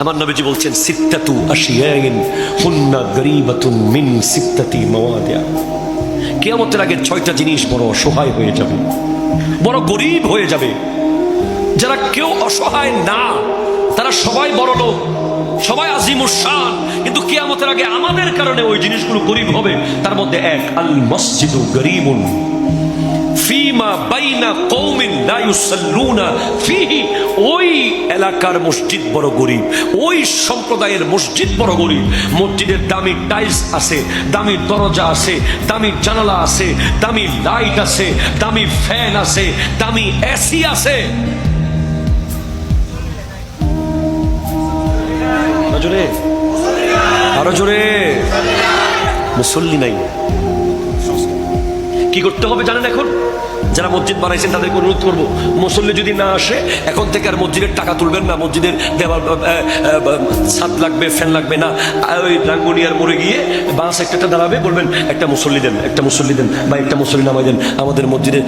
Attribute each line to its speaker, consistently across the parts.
Speaker 1: আমার নবীজি বলছেন সিত্তাতু আশিয়াইন হুন্না গরীবাতুন মিন সিত্তাতি মাওয়াদিয়া। কিয়ামতের আগে 6টা জিনিস বড় অসহায় হয়ে যাবে, বড় গরিব হয়ে যাবে। যারা কেউ অসহায় না, তারা সবাই বড় লোক, সবাই আজিমুস শান, কিন্তু কিয়ামতের আগে আমাদের কারণে ওই জিনিসগুলো গরিব হবে। তার মধ্যে এক, আল মসজিদু গরীবুন ফিমা বাইনা কওমিন লা ইউসাল্লুনা ফিহি। ওই এলাকার মসজিদ বড় গরিব, ওই সম্প্রদায়ের মসজিদ বড় গরিব। মসজিদের দামি টাইলস আছে, দামি দরজা আছে, দামি জানালা আছে, দামি লাইট আছে, দামি ফ্যান আছে, দামি এসি আছে। জোরে, আরো জোরে। মুসল্লি নাই। কি করতে হবে জানেন? এখন যারা মসজিদ বানাইছেন তাদেরকে অনুরোধ করবো, মুসল্লি যদি না আসে এখন থেকে আর মসজিদের টাকা তুলবেন না। মসজিদের দেওয়াল ছাদ লাগবে, ফ্যান লাগবে না। ওই রাঙ্গুনিয়ার মোড়ে গিয়ে বাস একটা দাঁড়াবে, বলবেন একটা মুসল্লি দেন, একটা মুসল্লি দেন, বা একটা মুসল্লি নামাই দেন। আমাদের মসজিদে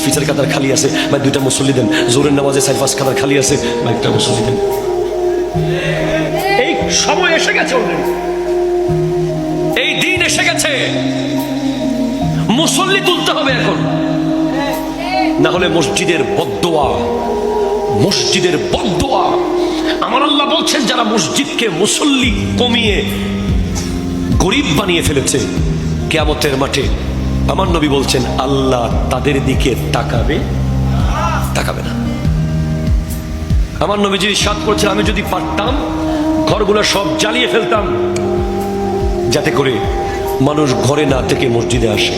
Speaker 1: ফিচার কাতার খালি আছে, বা 2টা মুসল্লি দেন। জোরের নামাজে 4-5 কাতার খালি আছে, বা একটা মুসল্লি দেন। এই সময় এসে গেছে, অলরেডি এই দিন এসে গেছে। মুসল্লি তুলতে হবে এখন, না হলে মসজিদের বদদোয়া, মসজিদের বদদোয়া। আমার আল্লাহ বলছেন যারা মসজিদকে মুসল্লি কমিয়ে গরিব বানিয়ে ফেলেছে, কিয়ামতের মাঠে আমার নবী বলছেন আল্লাহ তাদের দিকে তাকাবে না। আমার নবীজি ইরশাদ করেছেন, আমি যদি পারতাম ঘরগুলো সব জ্বালিয়ে ফেলতাম, যাতে করে মানুষ ঘরে না থেকে মসজিদে আসে।